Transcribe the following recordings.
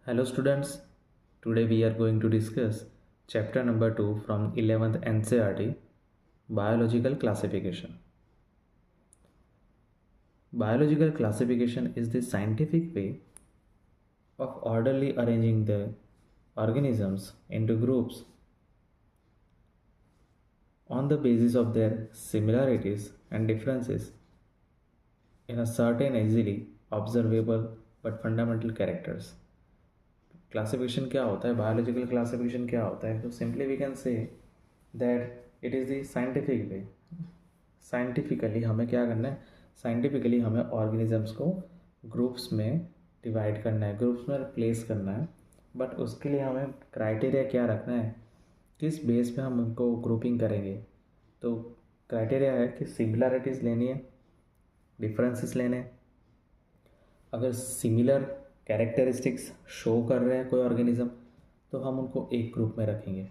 Hello students, today we are going to discuss chapter number 2 from 11th NCERT, Biological Classification. Biological classification is the scientific way of orderly arranging the organisms into groups on the basis of their similarities and differences in a certain easily observable but fundamental characters. Classification क्या होता है, biological classification क्या होता है? तो simply we can say that it is the scientific way. Scientifically हमें क्या करना है? साइंटिफिकली हमें ऑर्गेनिजम्स को ग्रुप्स में डिवाइड करना है, ग्रुप्स में प्लेस करना है. बट उसके लिए हमें क्राइटेरिया क्या रखना है, किस बेस पे हम उनको ग्रुपिंग करेंगे? तो क्राइटेरिया है कि सिमिलरिटीज़ लेनी है, डिफरेंसेस लेने हैं. अगर सिमिलर कैरेक्टरिस्टिक्स शो कर रहे हैं कोई ऑर्गेनिज्म तो हम उनको एक ग्रुप में रखेंगे.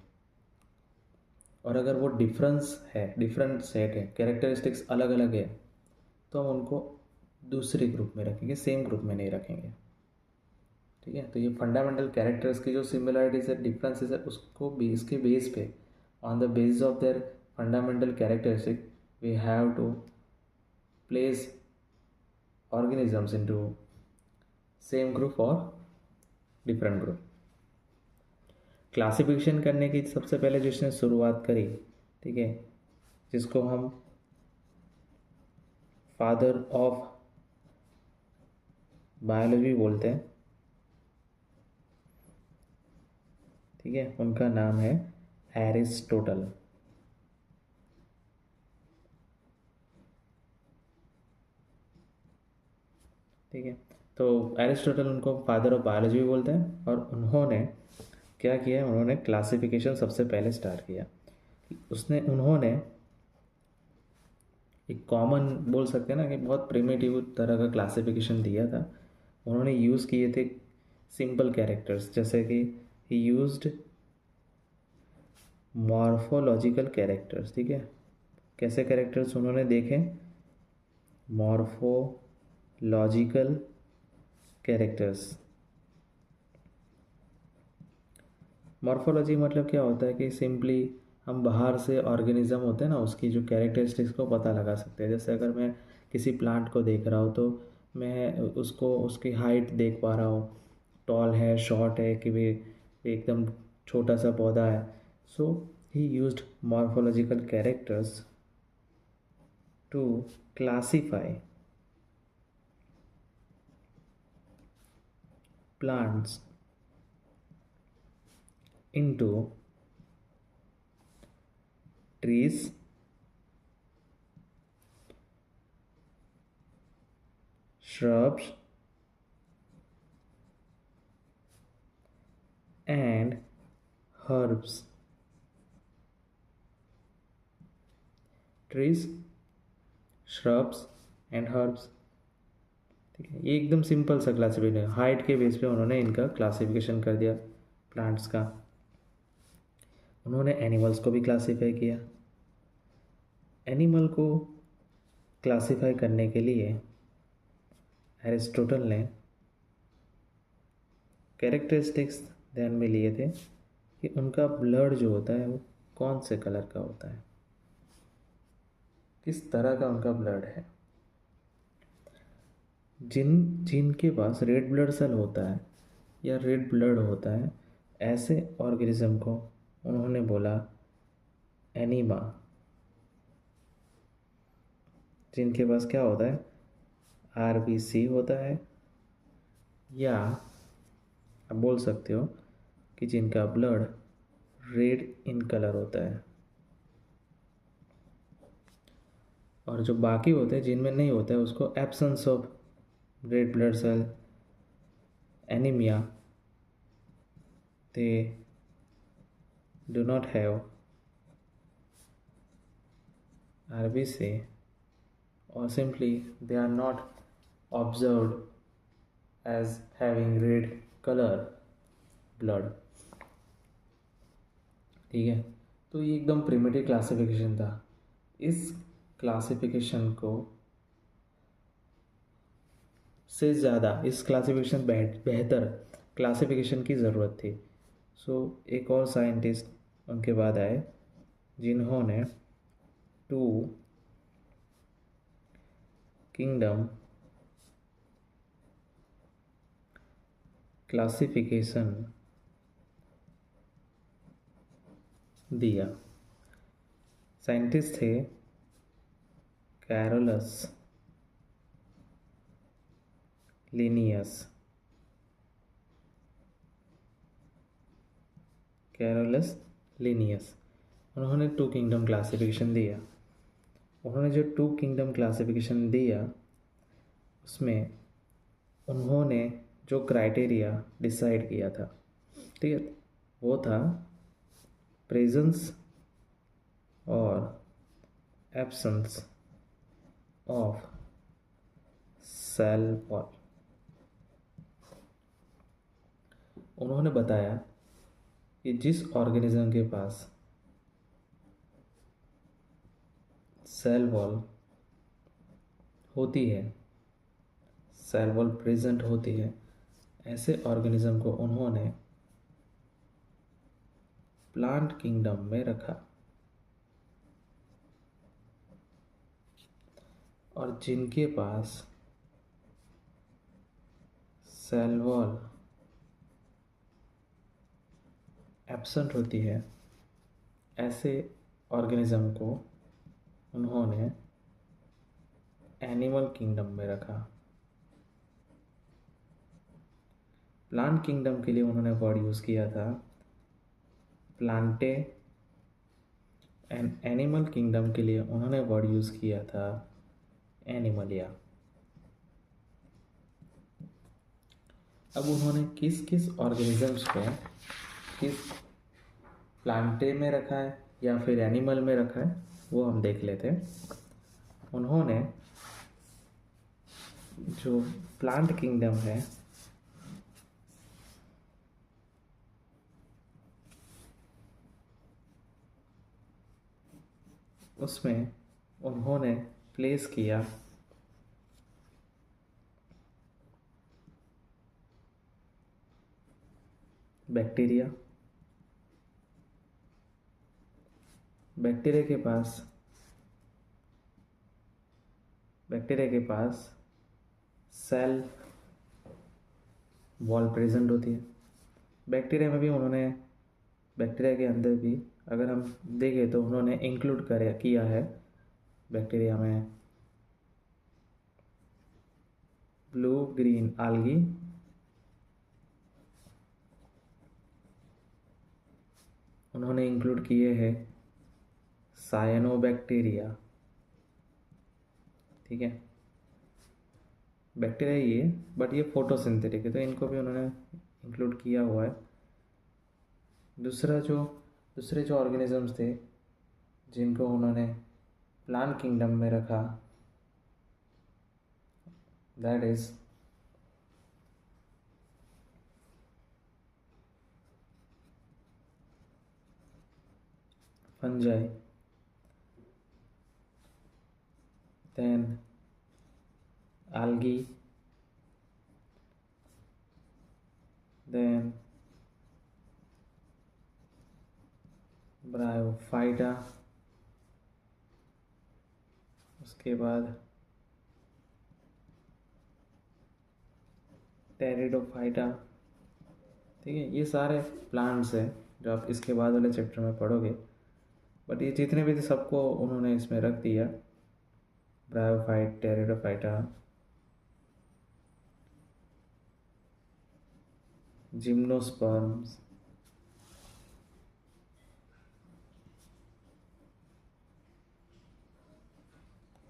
और अगर वो डिफरेंस है, डिफरेंट सेट है, कैरेक्टरिस्टिक्स अलग अलग है, तो हम उनको दूसरे ग्रुप में रखेंगे, सेम ग्रुप में नहीं रखेंगे. ठीक है. तो ये फंडामेंटल कैरेक्टर्स की जो सिमिलरिटीज है, डिफरेंसेस है, उसको बेस के बेस पे, on the basis of their fundamental characteristic, we have to place organisms into same group और डिफरेंट ग्रुप. क्लासिफिकेशन करने की सबसे पहले जिसने शुरुआत करी, ठीक है, जिसको हम फादर ऑफ बायोलॉजी बोलते हैं, ठीक है, उनका नाम है एरिस्टोटल. ठीक है. तो एरिस्टोटल उनको फादर ऑफ बायोलॉजी भी बोलते हैं. और उन्होंने क्या किया है, उन्होंने क्लासिफिकेशन सबसे पहले स्टार्ट किया. उन्होंने एक कॉमन बोल सकते हैं ना कि बहुत प्रिमिटिव तरह का क्लासिफिकेशन दिया था. उन्होंने यूज़ किए थे सिंपल कैरेक्टर्स, जैसे कि ही यूज्ड मॉर्फोलॉजिकल कैरेक्टर्स. ठीक है. कैसे कैरेक्टर्स उन्होंने देखे? Morphological characters. मॉर्फोलॉजी मतलब क्या होता है कि सिंपली हम बाहर से ऑर्गेनिज्म होते हैं ना, उसकी जो कैरेक्टरिस्टिक्स को पता लगा सकते हैं. जैसे अगर मैं किसी प्लांट को देख रहा हूँ तो मैं उसको उसकी हाइट देख पा रहा हूँ, टॉल है, शॉर्ट है, कि भी एकदम छोटा सा पौधा है. So he used morphological characters to classify plants into trees, shrubs, and herbs. Trees, shrubs and herbs. ठीक है. ये एकदम सिंपल सा क्लासिफिकेशन है. हाइट के बेस पे उन्होंने इनका क्लासिफिकेशन कर दिया प्लांट्स का. उन्होंने एनिमल्स को भी क्लासीफाई किया. एनिमल को क्लासीफाई करने के लिए एरिस्टोटल ने कैरेक्टरिस्टिक्स ध्यान में लिए थे कि उनका ब्लड जो होता है वो कौन से कलर का होता है, किस तरह का उनका ब्लड है. जिनके पास रेड ब्लड सेल होता है या रेड ब्लड होता है, ऐसे ऑर्गेनिज्म को उन्होंने बोला एनीमा. जिनके पास क्या होता है, आरबीसी होता है, या आप बोल सकते हो कि जिनका ब्लड रेड इन कलर होता है. और जो बाकी होते हैं जिनमें नहीं होता है, उसको absence of red blood cell, anaemia, they do not have RBC, or simply they are not observed as having red color blood. ठीक है. तो ये एकदम प्रिमिटिव क्लासिफिकेशन था. इस क्लासिफिकेशन को से ज़्यादा, इस क्लासिफिकेशन बेहतर क्लासिफिकेशन की ज़रूरत थी। सो एक और साइंटिस्ट उनके बाद आए जिन्होंने 2 किंगडम क्लासिफिकेशन दिया। साइंटिस्ट थे कैरोलस लिनियस। कैरोलस लिनियस उन्होंने 2 किंगडम क्लासिफिकेशन दिया। उन्होंने जो 2 किंगडम क्लासिफिकेशन दिया उसमें उन्होंने जो क्राइटेरिया डिसाइड किया था, ठीक है, वो था प्रेजेंस और एब्सेंस ऑफ सेल वॉल। उन्होंने बताया कि जिस ऑर्गेनिज्म के पास सेल वॉल होती है, सेल वॉल प्रेजेंट होती है, ऐसे ऑर्गेनिज्म को उन्होंने प्लांट किंगडम में रखा। और जिनके पास सेल वॉल एब्सेंट होती है, ऐसे ऑर्गेनिज्म को उन्होंने एनिमल किंगडम में रखा। प्लांट किंगडम के लिए उन्होंने वर्ड यूज़ किया था प्लांटे, एंड एनिमल किंगडम के लिए उन्होंने वर्ड यूज़ किया था एनिमलिया। अब उन्होंने किस किस ऑर्गेनिजम्स को किस प्लांटे में रखा है या फिर एनिमल में रखा है वो हम देख लेते हैं। उन्होंने जो प्लांट किंगडम है उसमें उन्होंने प्लेस किया बैक्टीरिया। बैक्टीरिया के पास सेल वॉल प्रेजेंट होती है। बैक्टीरिया में भी उन्होंने, बैक्टीरिया के अंदर भी अगर हम देखें तो उन्होंने इंक्लूड किया है बैक्टीरिया में ब्लू ग्रीन आल्गी, उन्होंने इंक्लूड किए हैं साइनोबैक्टीरिया, ठीक है। बैक्टीरिया ही है बट ये फोटोसिंथेटिक है तो इनको भी उन्होंने इंक्लूड किया हुआ है। दूसरे जो ऑर्गेनिजम्स थे जिनको उन्होंने प्लांट किंगडम में रखा, that is fungi, then algae, then bryophyta, उसके बाद टेरिडोफाइटा, ठीक है। ये सारे प्लांट्स हैं जो आप इसके बाद वाले चैप्टर में पढ़ोगे, बट ये जितने भी थे सबको उन्होंने इसमें रख दिया। ब्रायोफाइट, टेरिडोफाइटा, जिम्नोस्पर्म्स,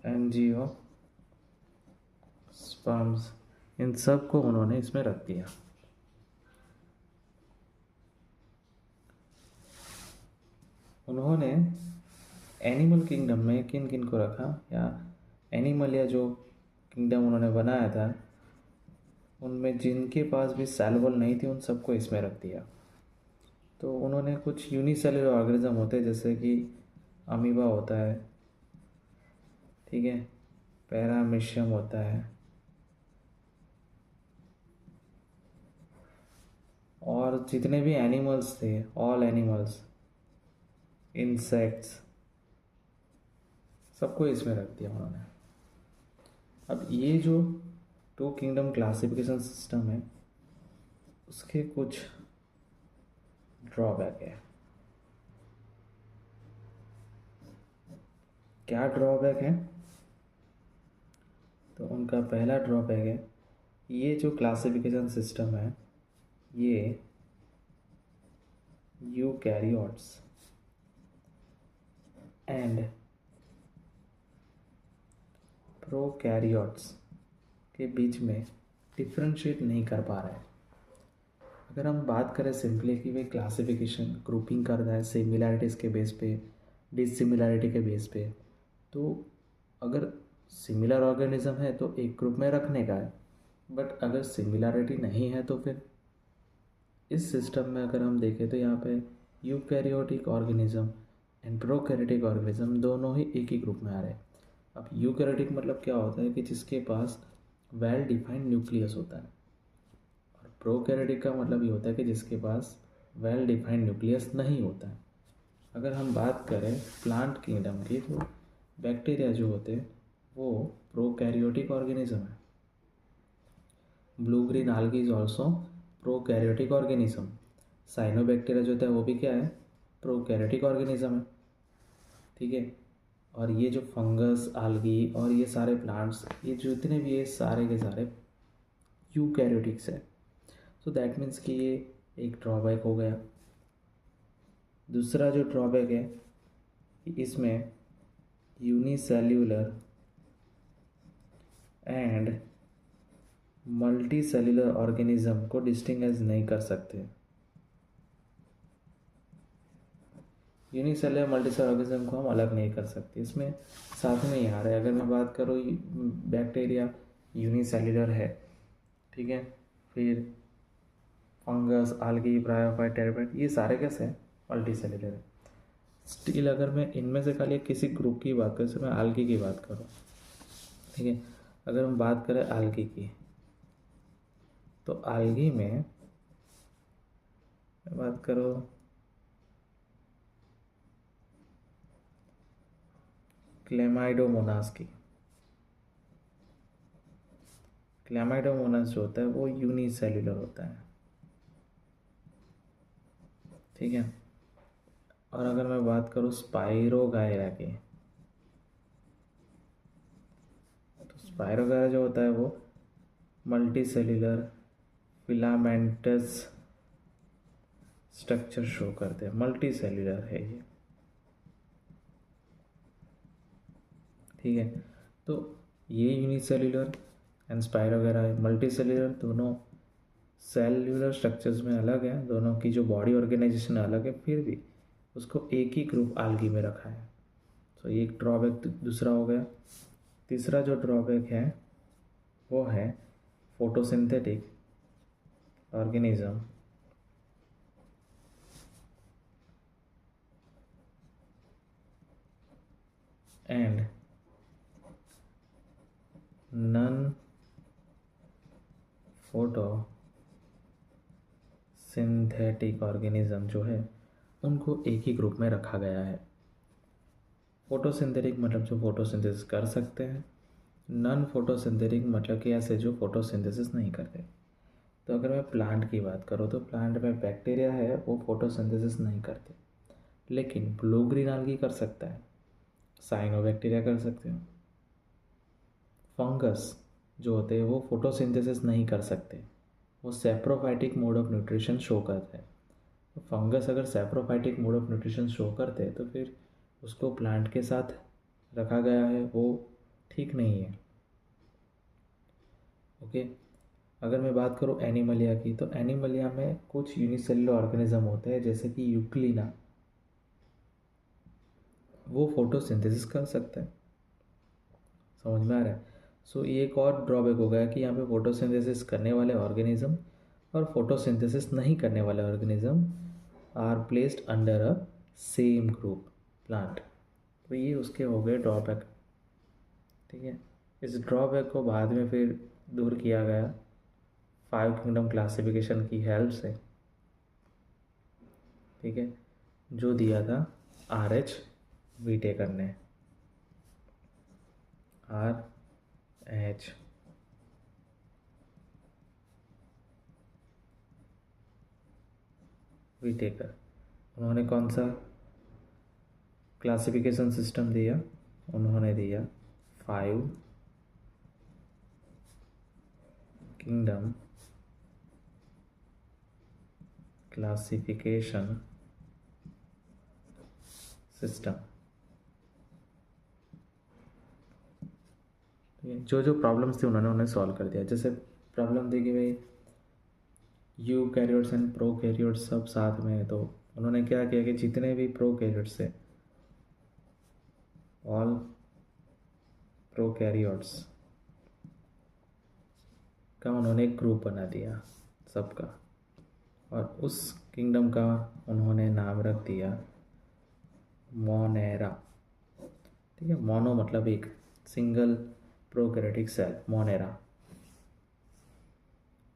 एंजियोस्पर्म्स, इन सब को उन्होंने इसमें रख दिया। उन्होंने एनिमल किंगडम में किन किन को रखा, या एनिमल या जो किंगडम उन्होंने बनाया था उनमें जिनके पास भी सेल वॉल नहीं थी उन सबको इसमें रख दिया। तो उन्होंने कुछ यूनिसेलुलर ऑर्गेनिज्म होते हैं जैसे कि अमीबा होता है, ठीक है, पैरामीशियम होता है, और जितने भी एनिमल्स थे, ऑल एनिमल्स, इंसेक्ट्स, सबको इसमें रख दिया उन्होंने। अब ये जो टू किंगडम क्लासिफिकेशन सिस्टम है उसके कुछ ड्रॉबैक है। क्या ड्रॉबैक है? तो उनका पहला ड्रॉबैक है, ये जो क्लासिफिकेशन सिस्टम है ये यूकैरियोट्स एंड प्रोकैरियोट्स के बीच में डिफ्रेंशिएट नहीं कर पा रहा है। अगर हम बात करें सिंपली कि भाई क्लासिफिकेशन ग्रुपिंग कर रहा है सिमिलैरिटीज़ के बेस पे, डिसिमिलैरिटी के बेस पे, तो अगर सिमिलर ऑर्गेनिज्म है तो एक ग्रुप में रखने का है, बट अगर सिमिलैरिटी नहीं है तो फिर इस सिस्टम में अगर हम देखें तो यहाँ पे eukaryotic organism and prokaryotic organism दोनों ही एक ही ग्रुप में आ रहे हैं। अब यूकैरियोटिक मतलब क्या होता है कि जिसके पास वेल डिफाइंड न्यूक्लियस होता है, और प्रोकैरियोटिक का मतलब ये होता है कि जिसके पास वेल डिफाइंड न्यूक्लियस नहीं होता है। अगर हम बात करें प्लांट किंगडम की तो बैक्टीरिया जो होते हैं वो प्रोकैरियोटिक ऑर्गेनिज्म है। Blue green algae is also prokaryotic organism. Cyanobacteria जो होता है वो भी क्या है? प्रोकैरियोटिक ऑर्गेनिज्म है। ठीक है। और ये जो फंगस, आल्गी और ये सारे प्लांट्स, ये जितने भी ये सारे के सारे यूकैरियोटिक्स है। सो दैट मीन्स कि ये एक ड्रॉबैक हो गया। दूसरा जो ड्रॉबैक है कि इसमें unicellular and multi cellular organism को डिस्टिंग्विश नहीं कर सकते। यूनिसेल्यूलर मल्टीसेलुलर ऑर्गेनिज्म को हम अलग नहीं कर सकते, इसमें साथ में ही आ रहा है। अगर मैं बात करूँ बैक्टीरिया यूनिसेल्यूलर है, ठीक है, फिर फंगस, आल्गी, ब्रायोफाइट, टेरिफाइट, ये सारे कैसे हैं? मल्टी सेल्यूलर है। स्टिल अगर मैं इनमें से खाली किसी ग्रुप की बात करूँ, जैसे मैं आल्गी की बात करूँ, ठीक है, अगर हम बात करें आल्गी की, तो आल्गी में बात करो क्लेमाइडोमोनास की। क्लेमाइडोमोनास जो होता है वो यूनिसेल्यूलर होता है, ठीक है। और अगर मैं बात करूँ स्पाइरोगायरा की, तो स्पाइरोगायरा जो होता है वो multi cellular filamentous structure show करते हैं, मल्टी सेल्यूलर है ये, ठीक है। तो ये unicellular and spirogyra multi cellular, दोनों सेल्यूलर स्ट्रक्चर्स में अलग है, दोनों की जो बॉडी ऑर्गेनाइजेशन अलग है, फिर भी उसको एक ही ग्रुप आल्गी में रखा है। तो ये एक ड्रॉबैक दूसरा हो गया। तीसरा जो ड्रॉबैक है वो है photosynthetic organism and non photo synthetic organism जो है उनको एक ही ग्रुप में रखा गया है। फोटोसिंथेटिक मतलब जो फोटोसिंथेसिस कर सकते हैं, नॉन फोटोसिंथेटिक मतलब कि ऐसे जो फोटोसिंथेसिस नहीं करते। तो अगर मैं प्लांट की बात करूँ तो प्लांट में बैक्टीरिया है वो फोटोसिंथेसिस नहीं करते, लेकिन ब्लू ग्रीन आल्गी कर सकता है, साइनोबैक्टीरिया कर सकते हैं। फंगस जो होते हैं वो फोटोसिंथेसिस नहीं कर सकते, वो saprophytic mode of nutrition show करते हैं। तो फंगस अगर saprophytic mode of nutrition show करते हैं तो फिर उसको प्लांट के साथ रखा गया है, वो ठीक नहीं है। ओके। अगर मैं बात करूँ एनिमलिया की, तो एनिमलिया में कुछ यूनिसेल्युलर ऑर्गेनिज्म होते हैं जैसे कि यूक्लिना, वो फोटोसिंथेसिस कर सकता है। समझ में आ रहा है? सो ये एक और ड्रॉबैक हो गया कि यहाँ पे फोटोसिंथेसिस करने वाले ऑर्गेनिज्म और फोटोसिंथेसिस नहीं करने वाले organism are placed under a same group plant. तो ये उसके हो गए ड्रॉबैक, ठीक है। इस ड्रॉबैक को बाद में फिर दूर किया गया 5 किंगडम क्लासिफिकेशन की हेल्प से, ठीक है, जो दिया था RH विटेकर ने, RH विटेकर, उन्होंने कौन सा क्लासिफिकेशन सिस्टम दिया? उन्होंने दिया 5 किंगडम क्लासिफिकेशन सिस्टम। जो जो प्रॉब्लम्स थी उन्होंने उन्हें सॉल्व कर दिया। जैसे प्रॉब्लम थी कि भाई यूकैरियोट्स एंड प्रोकैरियोट्स सब साथ में है, तो उन्होंने क्या किया कि जितने भी प्रोकैरियोट्स थे, ऑल प्रोकैरियोट्स का उन्होंने एक ग्रुप बना दिया सबका, और उस किंगडम का उन्होंने नाम रख दिया मोनेरा। ठीक है, मोनो मतलब एक, सिंगल प्रोकैरियोटिक सेल, मोनेरा।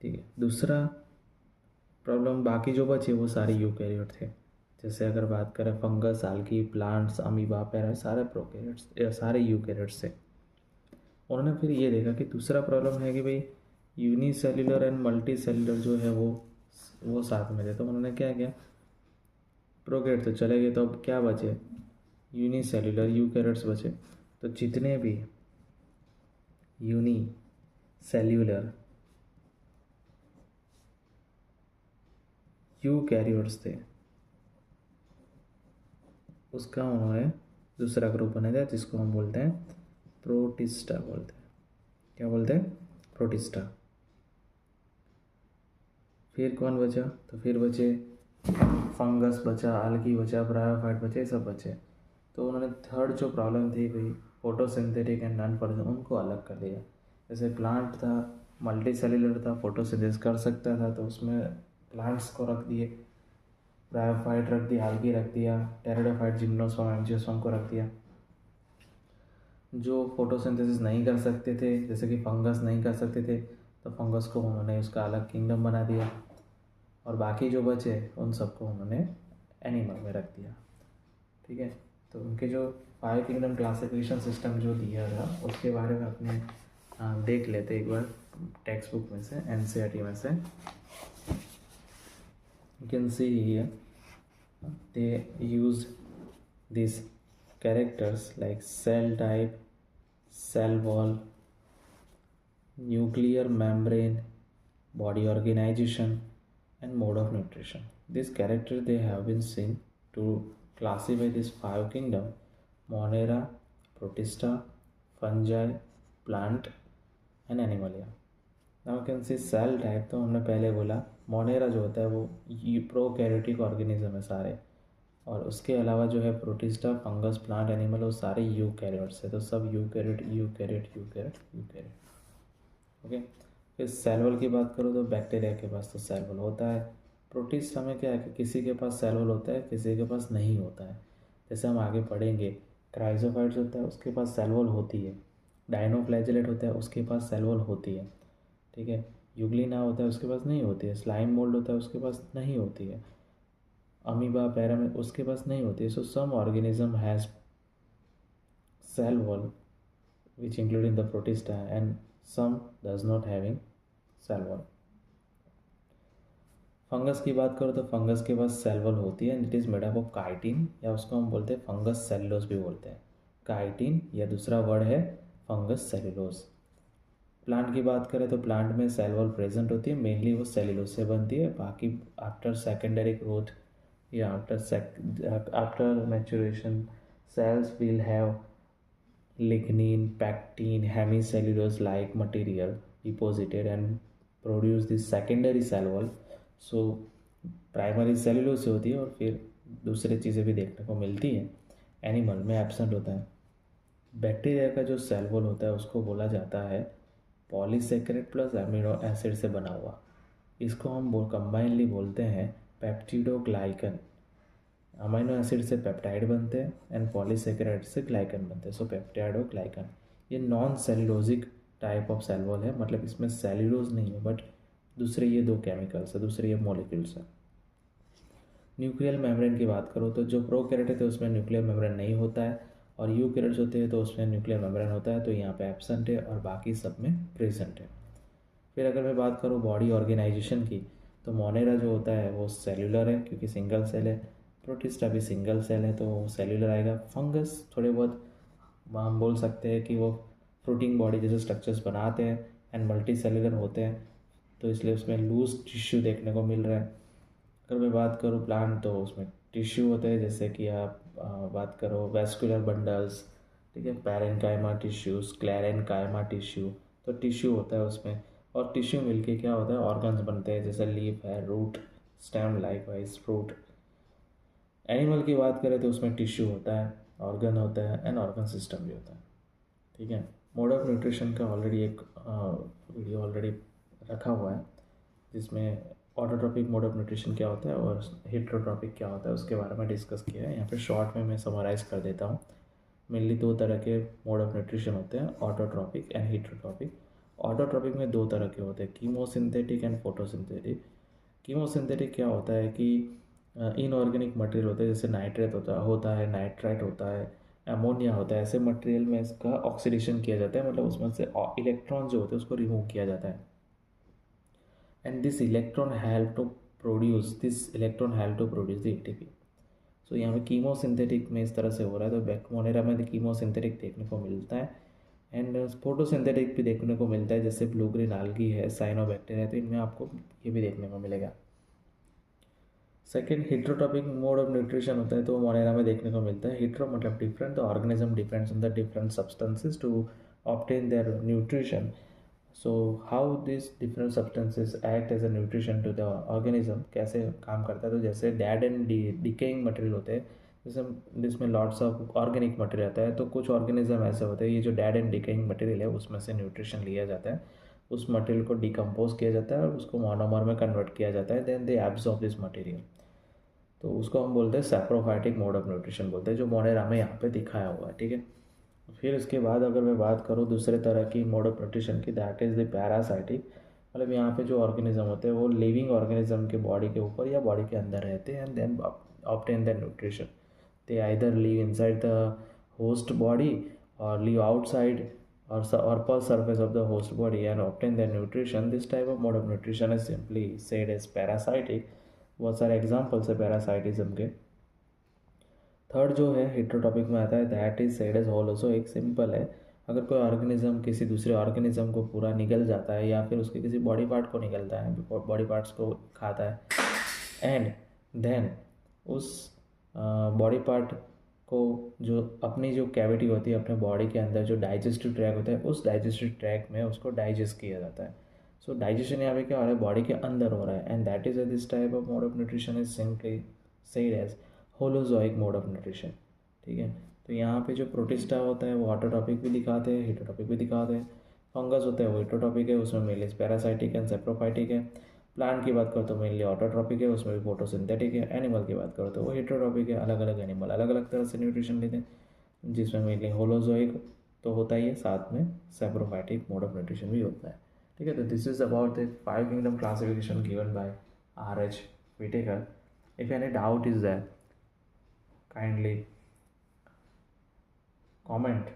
ठीक है, दूसरा प्रॉब्लम, बाकी जो बचे वो सारे यूकैरियोट थे। जैसे अगर बात करें fungus, algae, plants, amoeba, para, सारे प्रोकैरियोट्स, सारे यूकैरियोट्स थे। उन्होंने फिर ये देखा कि दूसरा प्रॉब्लम है कि भाई यूनिसेल्युलर एंड मल्टी सेल्युलर जो है वो साथ में थे। तो उन्होंने क्या किया, प्रोकैरियोट तो चले गए, तो अब क्या बचे? यूनिसेल्युलर यूकैरियोट्स बचे। तो जितने भी यूनिसेल्युलर यूकैरियोट्स थे उसका उन्होंने दूसरा ग्रुप बना दिया, जिसको हम बोलते हैं प्रोटिस्टा बोलते हैं। क्या बोलते हैं? प्रोटिस्टा। फिर कौन बचा? तो फिर बचे फंगस बचा, आल्गी बचा, ब्रायोफाइट बचे, सब बचे। तो उन्होंने थर्ड जो प्रॉब्लम थी भाई फोटोसिंथेटिक एंड नॉन फोटोसिंथेटिक, उनको अलग कर दिया। जैसे प्लांट था, मल्टी सेल्युलर था, फोटोसिंथेसिस कर सकता था, तो उसमें प्लांट्स को रख दिए, ब्रायोफाइट रख दिया, आल्गी रख दिया, टेरिडोफाइट, जिम्नोस्पर्म, एंजियोस्पर्म को रख दिया। जो फोटोसिंथेसिस नहीं कर सकते थे, जैसे कि फंगस नहीं कर सकते थे, तो फंगस को उन्होंने उसका अलग किंगडम बना दिया, और बाकी जो बचे उन सबको उन्होंने एनिमल में रख दिया। ठीक है, तो उनके जो 5 किंगडम क्लासिफिकेशन सिस्टम जो दिया था उसके बारे में अपने देख लेते एक बार टेक्स्ट बुक में से, NCERT में से। You can see here they use these characters like cell type, cell wall, nuclear membrane, body organization, and mode of nutrition. These characters they have been seen to classify these 5 kingdom: Monera, Protista, fungi, plant, and animalia. Now can see cell type, तो हमने पहले बोला Monera जो होता है वो prokaryotic organism है सारे, और उसके अलावा जो है प्रोटिस्टा, फंगस, प्लांट, एनिमल, वो सारे यूकैरियोट्स है। तो सब eukaryote eukaryote eukaryote eukaryote. Okay, फिर सेल वॉल की बात करो तो बैक्टीरिया के पास तो सेल वॉल होता है। प्रोटिस्टा में क्या है कि किसी के पास सेल वॉल होता है, किसी के पास नहीं होता है। जैसे हम आगे पढ़ेंगे, क्राइजोफाइट्स होता है उसके पास सेल वॉल होती है, डाइनोफ्लैजेलेट होता है उसके पास सेल वॉल होती है। ठीक है, यूग्लिना होता है उसके पास नहीं होती है, स्लाइम मोल्ड होता है उसके पास नहीं होती है, अमीबा, पैरामिड उसके पास नहीं होती है। So some organism has cell wall which including the protista, and some does not having cell wall. Fungus की बात करो तो फंगस के पास सेल वॉल होती है, and it is made up of chitin, या उसको हम बोलते हैं फंगस सेलुलोज भी बोलते हैं। काइटिन या दूसरा वर्ड है फंगस सेलुलोज। प्लांट की बात करें तो प्लांट में सेल वॉल प्रेजेंट होती है, मेनली वो सेलुलोज से बनती है। बाकी आफ्टर सेकेंडरी ग्रोथ या after maturation cells will have lignin, pectin, hemicellulose like material deposited and produce this secondary cell wall. So primary cellulose से होती है, और फिर दूसरी चीज़ें भी देखने को मिलती हैं। एनिमल में एब्सेंट होता है। बैक्टीरिया का जो सेल वॉल होता है उसको बोला जाता है पॉलीसेकेरेट प्लस अमीनो एसिड से बना हुआ। इसको हम कंबाइनली बोलते हैं पेप्टिडोग्लाइकन। अमीनो एसिड से पेप्टाइड बनते हैं एंड पॉलीसेकेराइड से ग्लाइकन बनते हैं। सो पेप्टाइडोग्लाइकन ये non cellulosic type of cell wall है, मतलब इसमें सेल्यूलोज नहीं है, बट दूसरे ये 2 केमिकल्स है, दूसरे ये मॉलिक्यूल्स है। न्यूक्लियर मेम्ब्रेन की बात करो तो जो प्रोकैरियोट है तो उसमें न्यूक्लियर मेम्ब्रेन नहीं होता है, और यूकैरियोट्स होते हैं तो उसमें न्यूक्लियर मेम्ब्रेन होता है, तो यहाँ पे एब्सेंट है और बाकी सब में प्रेजेंट है। फिर अगर मैं बात करूँ बॉडी ऑर्गेनाइजेशन की, तो मोनेरा जो होता है वो सेल्यूलर है क्योंकि सिंगल सेल है, प्रोटिस्टा भी सिंगल सेल है तो सेल्यूलर आएगा। फंगस थोड़े बहुत हम बोल सकते हैं कि वो फ्रूटिंग बॉडी जैसे स्ट्रक्चर्स बनाते हैं एंड मल्टी सेल्यूलर होते हैं, तो इसलिए उसमें लूज टिश्यू देखने को मिल रहा है। अगर मैं बात करूँ प्लांट तो उसमें टिश्यू होते हैं, जैसे कि आप बात करो वेस्कुलर बंडल्स, ठीक है, पैरेन्काइमा टिश्यू, स्क्लेरेन्काइमा टिश्यू, तो टिश्यू होता है उसमें। और टिश्यू मिलके क्या होता है, ऑर्गन्स बनते हैं, जैसे लीफ है, root, stem, likewise fruit. Animal की बात करें तो उसमें टिश्यू होता है, ऑर्गन होता है एंड ऑर्गन सिस्टम भी होता है, ठीक है। मोड ऑफ न्यूट्रिशन का ऑलरेडी एक वीडियो ऑलरेडी रखा हुआ है, जिसमें ऑटोट्रॉपिक मोड ऑफ न्यूट्रिशन क्या होता है और हेट्रोट्रॉपिक क्या होता है उसके बारे में डिस्कस किया है। यहाँ पे शॉर्ट में मैं समराइज़ कर देता हूँ। मेनली दो तरह के मोड ऑफ न्यूट्रिशन होते हैं, ऑटोट्रॉपिक एंड हेट्रोट्रॉपिक। ऑटोट्रॉपिक में दो तरह के होते हैं, कीमोसिंथेटिक एंड फोटोसिंथेटिक। कीमोसिंथेटिक क्या होता है कि इनऑर्गेनिक मटेरियल होता है, जैसे नाइट्रेट होता है, नाइट्राइट होता है, अमोनिया होता है, ऐसे मटेरियल में इसका ऑक्सीडेशन किया जाता है, मतलब उसमें से इलेक्ट्रॉन जो होते हैं उसको रिमूव किया जाता है, and this electron help to produce the ATP. So यहाँ पे कीमोसिंथेटिक में इस तरह से हो रहा है, तो बैक्मोनेरा में कीमोसिंथेटिक देखने को मिलता है, एंड फोटोसिंथेटिक भी देखने को मिलता है, जैसे ब्लू ग्रीन आल्गी है, साइनोबैक्टीरिया है, तो इनमें आपको ये भी देखने को मिलेगा। Second heterotrophic mode of nutrition होता है, तो मोनेरा में देखने को मिलता है। हेट्रो मतलब different, the organism depends on the different substances to obtain their nutrition. So how this different substances act as a nutrition to the organism, कैसे काम करता है, तो जैसे डेड एंड डिकेइंग मटेरियल होते हैं, जैसे जिसमें लॉट्स ऑफ ऑर्गेनिक मटेरियल आता है, तो कुछ ऑर्गेनिज्म ऐसे होते हैं, ये जो डेड एंड डिकेइंग मटेरियल है उसमें से न्यूट्रिशन लिया जाता है, उस मटेरियल को डिकम्पोज किया जाता है और उसको मोनोमर में कन्वर्ट किया जाता है, then they absorb this material, तो उसको हम बोलते हैं सैप्रोफाइटिक मोड ऑफ न्यूट्रिशन बोलते हैं, जो मोनेरा में यहाँ पे दिखाया हुआ है, ठीक है। फिर इसके बाद अगर मैं बात करूँ दूसरे तरह की मोड ऑफ न्यूट्रिशन की, दैट इज़ द पैरासाइटिक। मतलब यहाँ पे जो ऑर्गेनिज्म होते हैं वो लिविंग ऑर्गेनिज्म के बॉडी के ऊपर या बॉडी के अंदर रहते हैं, and then obtain the nutrition. They either live inside the host body और live outside or per surface of the host body and obtain their nutrition. This type of mode of nutrition is simply said as parasitic. बहुत सारे examples है parasitism के। Third जो है हेट्रोटॉपिक में आता है, दैट इज सेड एज होलोसो। एक सिंपल है, अगर कोई ऑर्गेनिज्म किसी दूसरे ऑर्गेनिज्म को पूरा निगल जाता है या फिर उसके किसी बॉडी पार्ट को निगलता है, बॉडी पार्ट्स को खाता है, एंड देन उस बॉडी पार्ट को जो अपनी जो कैविटी होती है अपने बॉडी के अंदर, जो डाइजेस्टिव ट्रैक होता है, उस डाइजेस्टिव ट्रैक में उसको डाइजेस्ट किया जाता है। सो डाइजेशन यहाँ पे क्या हो रहा है, बॉडी के अंदर हो रहा है, and that is this type of mode of nutrition is simply said as holozoic mode of nutrition, ठीक है। तो यहाँ पे जो प्रोटिस्टा होता है वो ऑटोटॉपिक भी दिखाते हैं, हेटरोटॉपिक भी दिखाते हैं। फंगस होता है वो हेटरोटॉपिक है, उसमें मेनली पैरासाइटिक एंड सेप्रोफाइटिक है। प्लांट की बात करो तो मेनली ऑटोट्रॉपिक है, उसमें भी फोटोसिंथेटिक है। एनिमल की बात करो तो वो हेटरोटॉपिक है, अलग अलग एनिमल अलग अलग तरह से न्यूट्रिशन लेते हैं, जिसमें मेनली होलोजोइक तो होता ही है, साथ में सेप्रोफाइटिक मोड ऑफ न्यूट्रिशन भी होता है, ठीक है। तो this is about the 5 kingdom classification given by R.H. Whitaker. If any doubt is there, kindly comment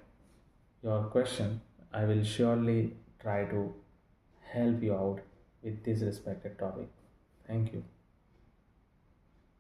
your question. I will surely try to help you out with this respected topic. Thank you.